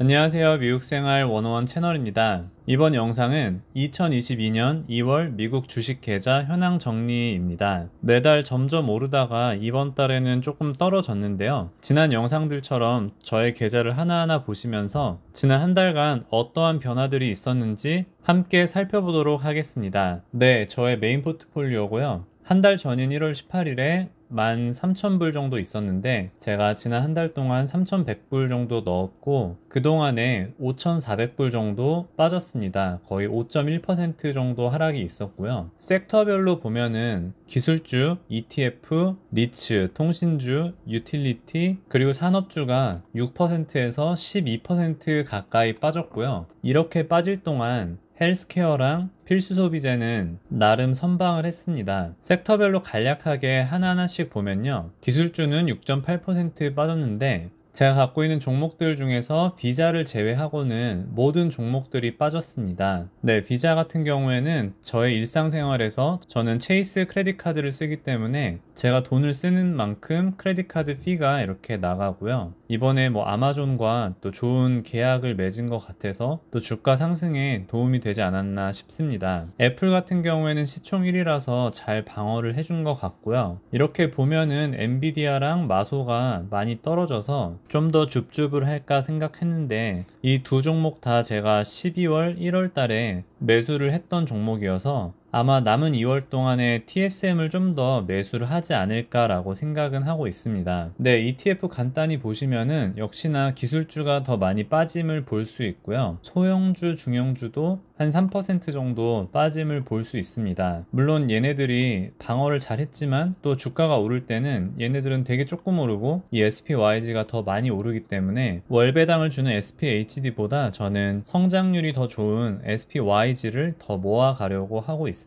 안녕하세요. 미국생활 101 채널입니다. 이번 영상은 2022년 2월 미국 주식 계좌 현황 정리입니다. 매달 점점 오르다가 이번 달에는 조금 떨어졌는데요. 지난 영상들처럼 저의 계좌를 하나하나 보시면서 지난 한 달간 어떠한 변화들이 있었는지 함께 살펴보도록 하겠습니다. 네, 저의 메인 포트폴리오고요. 한 달 전인 1월 18일에 13,000불 정도 있었는데 제가 지난 한 달 동안 3,100불 정도 넣었고 그동안에 5,400불 정도 빠졌습니다. 거의 5.1% 정도 하락이 있었고요. 섹터별로 보면은 기술주, ETF, 리츠, 통신주, 유틸리티, 그리고 산업주가 6%에서 12% 가까이 빠졌고요. 이렇게 빠질 동안 헬스케어랑 필수 소비재는 나름 선방을 했습니다. 섹터별로 간략하게 하나하나씩 보면요. 기술주는 6.8% 빠졌는데 제가 갖고 있는 종목들 중에서 비자를 제외하고는 모든 종목들이 빠졌습니다. 네, 비자 같은 경우에는 저의 일상생활에서 저는 체이스 크레딧 카드를 쓰기 때문에 제가 돈을 쓰는 만큼 크레딧 카드 피가 이렇게 나가고요. 이번에 아마존과 또 좋은 계약을 맺은 것 같아서 또 주가 상승에 도움이 되지 않았나 싶습니다. 애플 같은 경우에는 시총 1위라서 잘 방어를 해준 것 같고요. 이렇게 보면은 엔비디아랑 마소가 많이 떨어져서 좀 더 줍줍을 할까 생각했는데 이 두 종목 다 제가 12월, 1월 달에 매수를 했던 종목이어서 아마 남은 2월 동안에 TSM을 좀 더 매수를 하지 않을까라고 생각은 하고 있습니다. 네, ETF 간단히 보시면은 역시나 기술주가 더 많이 빠짐을 볼 수 있고요. 소형주, 중형주도 한 3% 정도 빠짐을 볼 수 있습니다. 물론 얘네들이 방어를 잘했지만 또 주가가 오를 때는 얘네들은 되게 조금 오르고 이 SPYG가 더 많이 오르기 때문에 월배당을 주는 SPHD보다 저는 성장률이 더 좋은 SPYG를 더 모아가려고 하고 있습니다.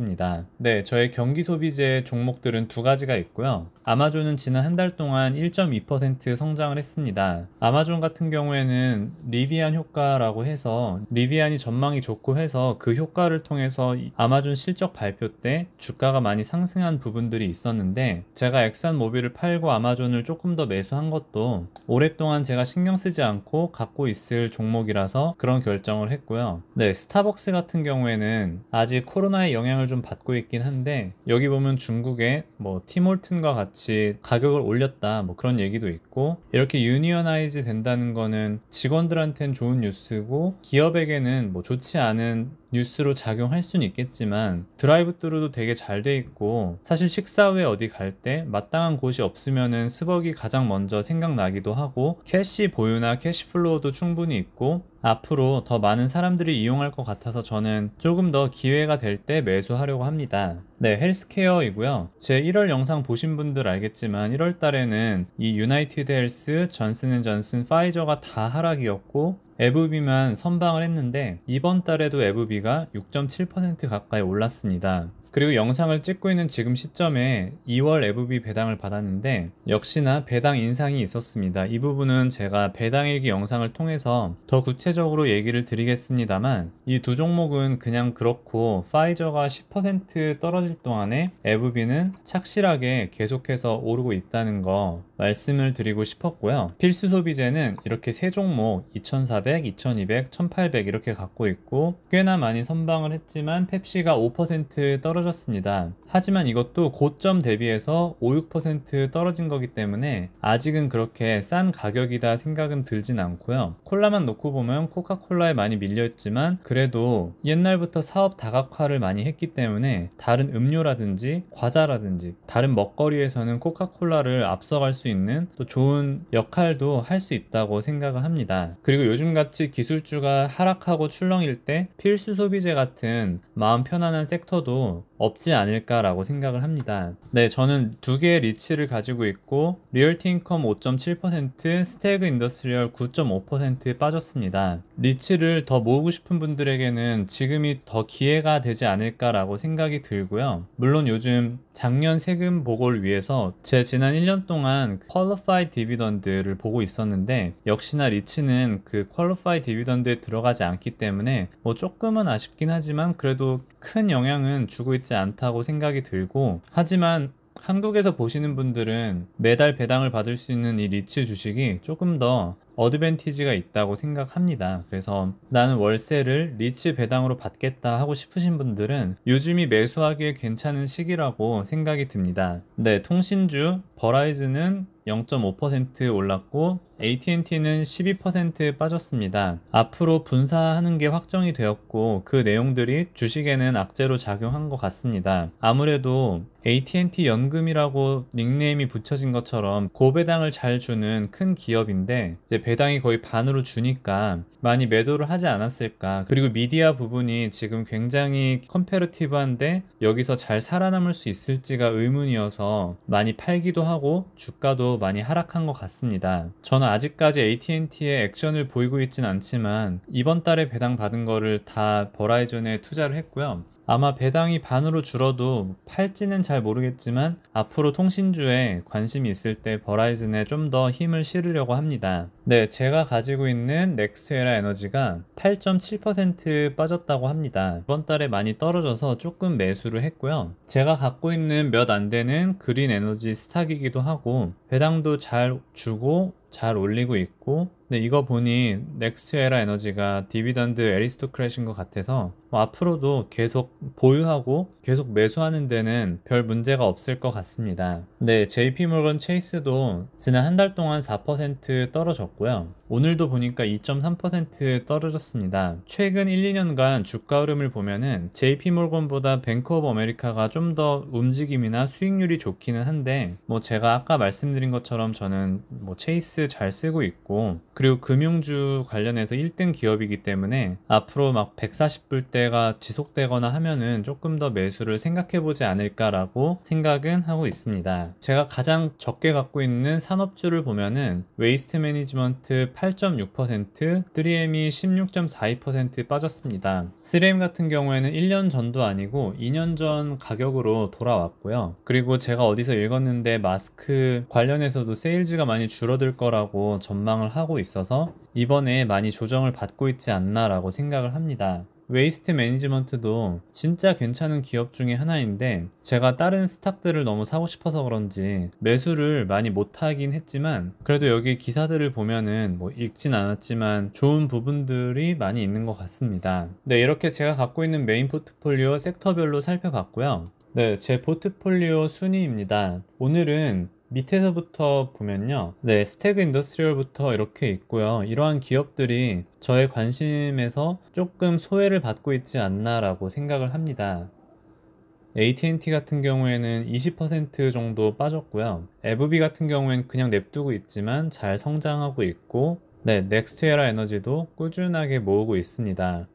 네, 저의 경기 소비재 종목들은 두 가지가 있고요. 아마존은 지난 한 달 동안 1.2% 성장을 했습니다. 아마존 같은 경우에는 리비안 효과라고 해서 리비안이 전망이 좋고 해서 그 효과를 통해서 아마존 실적 발표 때 주가가 많이 상승한 부분들이 있었는데 제가 엑산 모빌을 팔고 아마존을 조금 더 매수한 것도 오랫동안 제가 신경 쓰지 않고 갖고 있을 종목이라서 그런 결정을 했고요. 네, 스타벅스 같은 경우에는 아직 코로나의 영향을 좀 받고 있긴 한데 여기 보면 중국에 티몰튼과 같이 가격을 올렸다 그런 얘기도 있고 이렇게 유니어나이즈 된다는 거는 직원들한테는 좋은 뉴스고 기업에게는 좋지 않은 뉴스로 작용할 수는 있겠지만 드라이브스루도 되게 잘 돼 있고 사실 식사 후에 어디 갈 때 마땅한 곳이 없으면은 스벅이 가장 먼저 생각나기도 하고 캐시 보유나 캐시플로우도 충분히 있고 앞으로 더 많은 사람들이 이용할 것 같아서 저는 조금 더 기회가 될 때 매수하려고 합니다. 네, 헬스케어이고요. 제 1월 영상 보신 분들 알겠지만 1월 달에는 이 유나이티드 헬스, 존슨앤존슨, 파이저가 다 하락이었고 에브비만 선방을 했는데 이번 달에도 에브비가 6.7% 가까이 올랐습니다. 그리고 영상을 찍고 있는 지금 시점에 2월 에브비 배당을 받았는데 역시나 배당 인상이 있었습니다. 이 부분은 제가 배당일기 영상을 통해서 더 구체적으로 얘기를 드리겠습니다만 이 두 종목은 그냥 그렇고 파이저가 10% 떨어질 동안에 에브비는 착실하게 계속해서 오르고 있다는 거 말씀을 드리고 싶었고요. 필수 소비재는 이렇게 세 종목 2,400, 2,200, 1,800 이렇게 갖고 있고 꽤나 많이 선방을 했지만 펩시가 5% 떨어졌습니다. 하지만 이것도 고점 대비해서 5, 6% 떨어진 거기 때문에 아직은 그렇게 싼 가격이다 생각은 들진 않고요. 콜라만 놓고 보면 코카콜라에 많이 밀려있지만 그래도 옛날부터 사업 다각화를 많이 했기 때문에 다른 음료라든지 과자라든지 다른 먹거리에서는 코카콜라를 앞서갈 수 있는 또 좋은 역할도 할 수 있다고 생각을 합니다. 그리고 요즘같이 기술주가 하락하고 출렁일 때 필수 소비재 같은 마음 편안한 섹터도 없지 않을까라고 생각을 합니다. 네, 저는 두 개의 리츠를 가지고 있고 리얼티 인컴 5.7%, 스태그 인더스트리얼 9.5% 빠졌습니다. 리츠를 더 모으고 싶은 분들에게는 지금이 더 기회가 되지 않을까라고 생각이 들고요. 물론 요즘 작년 세금 보고를 위해서 제 지난 1년 동안 퀄리파이드 디비던드를 보고 있었는데 역시나 리츠는 그 퀄리파이드 디비던드에 들어가지 않기 때문에 조금은 아쉽긴 하지만 그래도 큰 영향은 주고 있지 않다고 생각이 들고 하지만 한국에서 보시는 분들은 매달 배당을 받을 수 있는 이 리츠 주식이 조금 더 어드밴티지가 있다고 생각합니다. 그래서 나는 월세를 리츠 배당으로 받겠다 하고 싶으신 분들은 요즘이 매수하기에 괜찮은 시기라고 생각이 듭니다. 네, 통신주 버라이즌은 0.5% 올랐고 AT&T는 12% 빠졌습니다. 앞으로 분사하는 게 확정이 되었고 그 내용들이 주식에는 악재로 작용한 것 같습니다. 아무래도 AT&T 연금이라고 닉네임이 붙여진 것처럼 고배당을 잘 주는 큰 기업인데 이제 배당이 거의 반으로 주니까 많이 매도를 하지 않았을까. 그리고 미디어 부분이 지금 굉장히 컴패러티브한데 여기서 잘 살아남을 수 있을지가 의문이어서 많이 팔기도 하고 주가도 많이 하락한 것 같습니다. 저는 아직까지 AT&T의 액션을 보이고 있진 않지만 이번 달에 배당 받은 거를 다 버라이즌에 투자를 했고요. 아마 배당이 반으로 줄어도 팔지는 잘 모르겠지만 앞으로 통신주에 관심이 있을 때 버라이즌에 좀 더 힘을 실으려고 합니다. 네, 제가 가지고 있는 넥스트에라 에너지가 8.7% 빠졌다고 합니다. 이번 달에 많이 떨어져서 조금 매수를 했고요. 제가 갖고 있는 몇 안 되는 그린 에너지 스탁이기도 하고 배당도 잘 주고 잘 올리고 있고, 근데 이거 보니 넥스트에라 에너지가 디비던드 에리스토크래시인 것 같아서 앞으로도 계속 보유하고 계속 매수하는 데는 별 문제가 없을 것 같습니다. 네, JP모건 체이스도 지난 한 달 동안 4% 떨어졌고요. 오늘도 보니까 2.3% 떨어졌습니다. 최근 1, 2년간 주가 흐름을 보면은 JP모건보다 뱅크 오브 아메리카가 좀 더 움직임이나 수익률이 좋기는 한데, 뭐 제가 아까 말씀드린 것처럼 저는 뭐 체이스 잘 쓰고 있고, 그리고 금융주 관련해서 1등 기업이기 때문에 앞으로 막 140불대가 지속되거나 하면은 조금 더 매수를 생각해보지 않을까라고 생각은 하고 있습니다. 제가 가장 적게 갖고 있는 산업주를 보면은 웨이스트 매니지먼트 8.6%, 3M이 16.42% 빠졌습니다. 3M 같은 경우에는 1년 전도 아니고 2년 전 가격으로 돌아왔고요. 그리고 제가 어디서 읽었는데 마스크 관련해서도 세일즈가 많이 줄어들 거라고 전망을 하고 있어서 이번에 많이 조정을 받고 있지 않나라고 생각을 합니다. 웨이스트 매니지먼트도 진짜 괜찮은 기업 중에 하나인데 제가 다른 스탁들을 너무 사고 싶어서 그런지 매수를 많이 못하긴 했지만 그래도 여기 기사들을 보면은 뭐 읽진 않았지만 좋은 부분들이 많이 있는 것 같습니다. 네, 이렇게 제가 갖고 있는 메인 포트폴리오 섹터별로 살펴봤고요. 네, 제 포트폴리오 순위입니다. 오늘은 밑에서부터 보면요. 네, 스태그 인더스트리얼부터 이렇게 있고요. 이러한 기업들이 저의 관심에서 조금 소외를 받고 있지 않나라고 생각을 합니다. AT&T 같은 경우에는 20% 정도 빠졌고요. FB 같은 경우에는 그냥 냅두고 있지만 잘 성장하고 있고, 네, 넥스트에라 에너지도 꾸준하게 모으고 있습니다.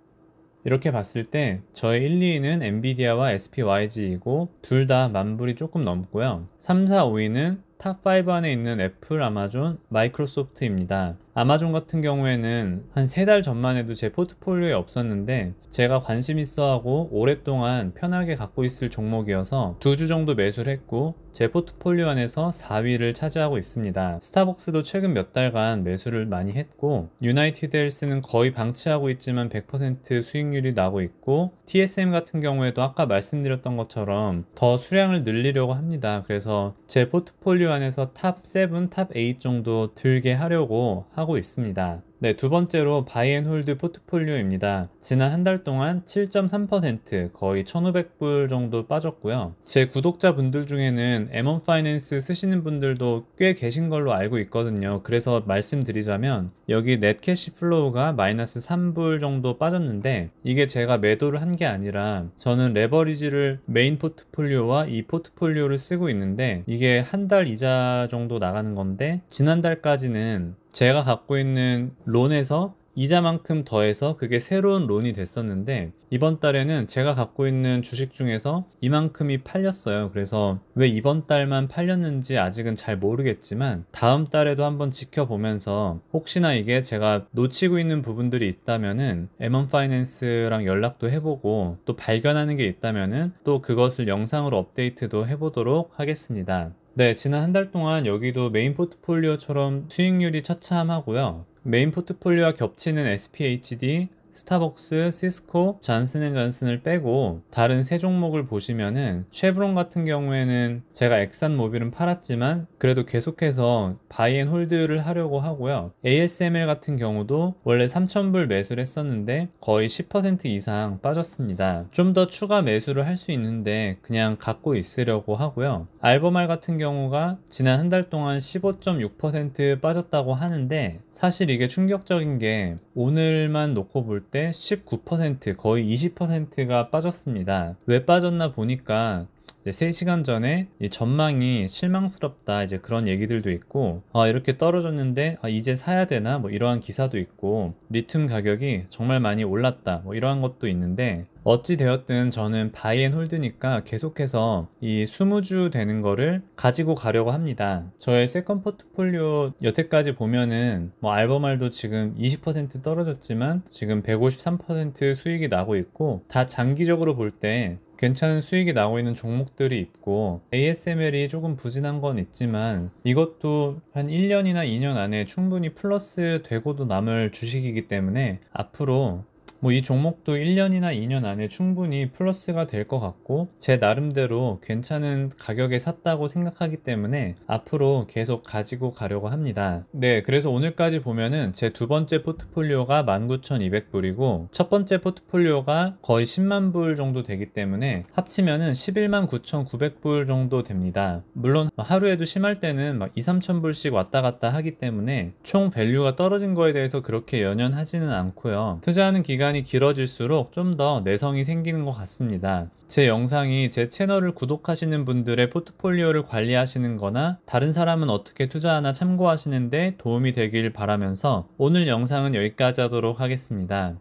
이렇게 봤을 때 저의 1, 2위는 엔비디아와 SPYG이고 둘 다 만불이 조금 넘고요. 3, 4, 5위는 탑5 안에 있는 애플, 아마존, 마이크로소프트입니다. 아마존 같은 경우에는 한 3달 전만 해도 제 포트폴리오에 없었는데 제가 관심 있어 하고 오랫동안 편하게 갖고 있을 종목이어서 2주 정도 매수를 했고 제 포트폴리오 안에서 4위를 차지하고 있습니다. 스타벅스도 최근 몇 달간 매수를 많이 했고 유나이티드 헬스는 거의 방치하고 있지만 100% 수익률이 나고 있고 TSM 같은 경우에도 아까 말씀드렸던 것처럼 더 수량을 늘리려고 합니다. 그래서 제 포트폴리오 안에서 탑7, 탑8 정도 들게 하려고 하고 있습니다. 네, 두 번째로 바이앤홀드 포트폴리오입니다. 지난 한 달 동안 7.3% 거의 1,500불 정도 빠졌고요. 제 구독자분들 중에는 M1 파이낸스 쓰시는 분들도 꽤 계신 걸로 알고 있거든요. 그래서 말씀드리자면 여기 넷 캐시 플로우가 마이너스 3불 정도 빠졌는데 이게 제가 매도를 한 게 아니라 저는 레버리지를 메인 포트폴리오와 이 포트폴리오를 쓰고 있는데 이게 한 달 이자 정도 나가는 건데 지난달까지는 제가 갖고 있는 론에서 이자만큼 더해서 그게 새로운 론이 됐었는데 이번 달에는 제가 갖고 있는 주식 중에서 이만큼이 팔렸어요. 그래서 왜 이번 달만 팔렸는지 아직은 잘 모르겠지만 다음 달에도 한번 지켜보면서 혹시나 이게 제가 놓치고 있는 부분들이 있다면은 M1 파이낸스랑 연락도 해보고 또 발견하는 게 있다면은 또 그것을 영상으로 업데이트도 해보도록 하겠습니다. 네, 지난 한 달 동안 여기도 메인 포트폴리오처럼 수익률이 처참하고요. 메인 포트폴리오와 겹치는 SPHD, 스타벅스, 시스코, 잔슨앤잔슨을 빼고 다른 세 종목을 보시면은 쉐브론 같은 경우에는 제가 엑산모빌은 팔았지만 그래도 계속해서 바이앤홀드를 하려고 하고요. ASML 같은 경우도 원래 3,000불 매수를 했었는데 거의 10% 이상 빠졌습니다. 좀 더 추가 매수를 할 수 있는데 그냥 갖고 있으려고 하고요. 알버말 같은 경우가 지난 한 달 동안 15.6% 빠졌다고 하는데 사실 이게 충격적인 게 오늘만 놓고 볼 때 19% 거의 20%가 빠졌습니다. 왜 빠졌나 보니까 3시간 전에 이 전망이 실망스럽다 이제 그런 얘기들도 있고 이렇게 떨어졌는데 이제 사야 되나 뭐 이러한 기사도 있고 리튬 가격이 정말 많이 올랐다 뭐 이러한 것도 있는데 어찌 되었든 저는 바이앤홀드니까 계속해서 이 20주 되는 거를 가지고 가려고 합니다. 저의 세컨 포트폴리오 여태까지 보면은 뭐 알버말도 지금 20% 떨어졌지만 지금 153% 수익이 나고 있고 다 장기적으로 볼 때 괜찮은 수익이 나고 있는 종목들이 있고 ASML이 조금 부진한 건 있지만 이것도 한 1년이나 2년 안에 충분히 플러스 되고도 남을 주식이기 때문에 앞으로 뭐 이 종목도 1년이나 2년 안에 충분히 플러스가 될 것 같고 제 나름대로 괜찮은 가격에 샀다고 생각하기 때문에 앞으로 계속 가지고 가려고 합니다. 네, 그래서 오늘까지 보면은 제 두 번째 포트폴리오가 19,200불이고 첫 번째 포트폴리오가 거의 10만 불 정도 되기 때문에 합치면은 11만 9,900불 정도 됩니다. 물론 하루에도 심할 때는 막 2, 3천 불씩 왔다 갔다 하기 때문에 총 밸류가 떨어진 거에 대해서 그렇게 연연하지는 않고요. 투자하는 기간이 길어질수록 좀 더 내성이 생기는 것 같습니다. 제 영상이 제 채널을 구독하시는 분들의 포트폴리오를 관리하시는 거나 다른 사람은 어떻게 투자하나 참고하시는데 도움이 되길 바라면서 오늘 영상은 여기까지 하도록 하겠습니다.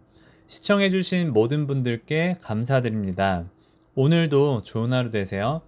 시청해주신 모든 분들께 감사드립니다. 오늘도 좋은 하루 되세요.